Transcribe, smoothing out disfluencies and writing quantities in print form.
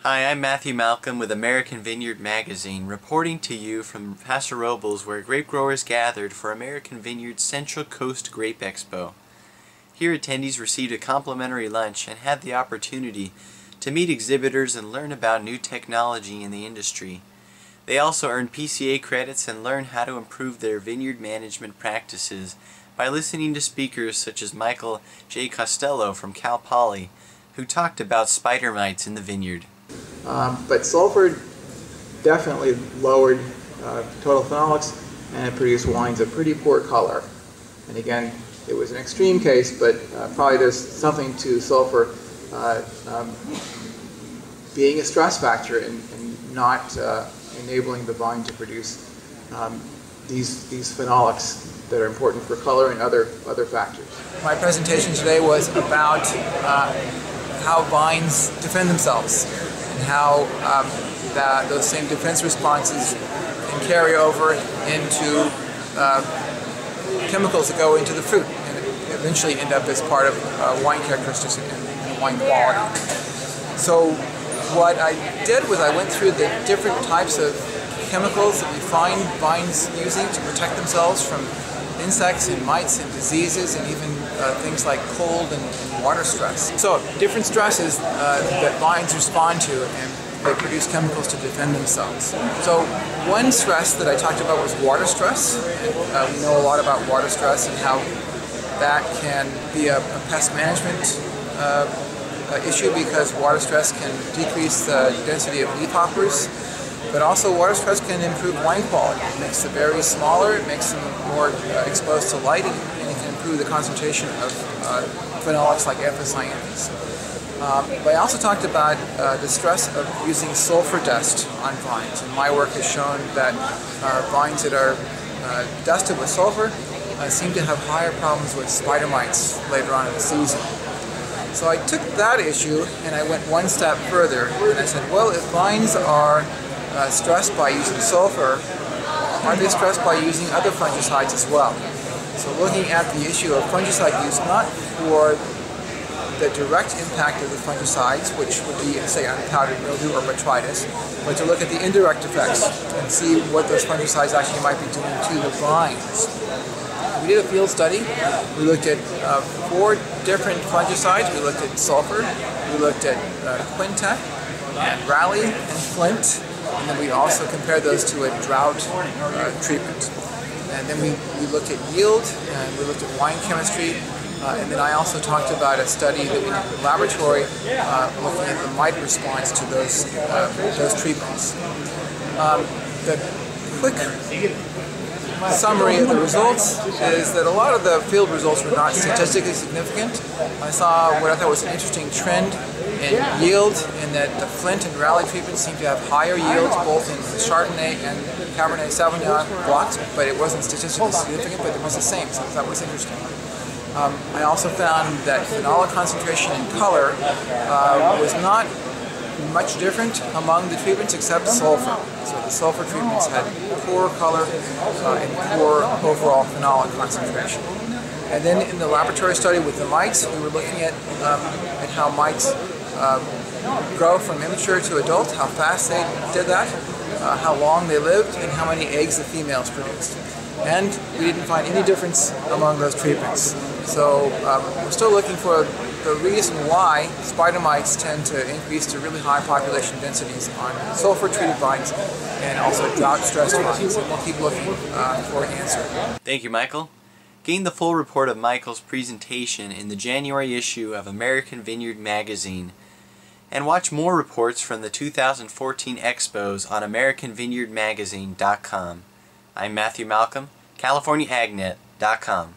Hi, I'm Matthew Malcolm with American Vineyard Magazine, reporting to you from Paso Robles, where grape growers gathered for American Vineyard's Central Coast Grape Expo. Here attendees received a complimentary lunch and had the opportunity to meet exhibitors and learn about new technology in the industry. They also earned PCA credits and learned how to improve their vineyard management practices by listening to speakers such as Michael J. Costello from Cal Poly, who talked about spider mites in the vineyard. But sulfur definitely lowered total phenolics, and it produced wines of pretty poor color. And again, it was an extreme case, but probably there's something to sulfur being a stress factor in not enabling the vine to produce these phenolics that are important for color and other factors. My presentation today was about how vines defend themselves and how those same defense responses can carry over into chemicals that go into the fruit and eventually end up as part of wine characteristics and wine quality. So what I did was I went through the different types of chemicals that we find vines using to protect themselves from insects and mites and diseases, and even things like cold and water stress. So different stresses that vines respond to, and they produce chemicals to defend themselves. So one stress that I talked about was water stress. And, we know a lot about water stress and how that can be a pest management issue, because water stress can decrease the density of leafhoppers. But also water stress can improve wine quality. It makes the berries smaller, it makes them more exposed to light, and it can improve the concentration of phenolics like anthocyanins. But I also talked about the stress of using sulfur dust on vines, and my work has shown that vines that are dusted with sulfur seem to have higher problems with spider mites later on in the season. So I took that issue and I went one step further, and I said, well, if vines are stressed by using sulfur, are they stressed by using other fungicides as well? So looking at the issue of fungicide use, not for the direct impact of the fungicides, which would be, say, on powdery mildew or botrytis, but to look at the indirect effects and see what those fungicides actually might be doing to the vines. We did a field study. We looked at 4 different fungicides. We looked at sulfur, we looked at Quintec, and Rally, and Flint. And then we also compared those to a drought treatment. And then we looked at yield, and we looked at wine chemistry, and then I also talked about a study that we did in the laboratory looking at the mite response to those treatments. The quick summary of the results is that a lot of the field results were not statistically significant. I saw what I thought was an interesting trend in yield, in that the Flint and Rally treatments seem to have higher yields both in Chardonnay and Cabernet Sauvignon blocks, but it wasn't statistically significant, but it was the same, so that was interesting. I also found that phenolic concentration and color was not much different among the treatments except sulfur. So the sulfur treatments had poor color and poor overall phenolic concentration. And then in the laboratory study with the mites, we were looking at how mites grow from immature to adult, how fast they did that, how long they lived, and how many eggs the females produced. And we didn't find any difference among those treatments. So we're still looking for the reason why spider mites tend to increase to really high population densities on sulfur-treated vines and also drought-stressed vines. And we'll keep looking for an answer. Thank you, Michael. Gain the full report of Michael's presentation in the January issue of American Vineyard Magazine, and watch more reports from the 2014 expos on AmericanVineyardMagazine.com. I'm Matthew Malcolm, CaliforniaAgNet.com.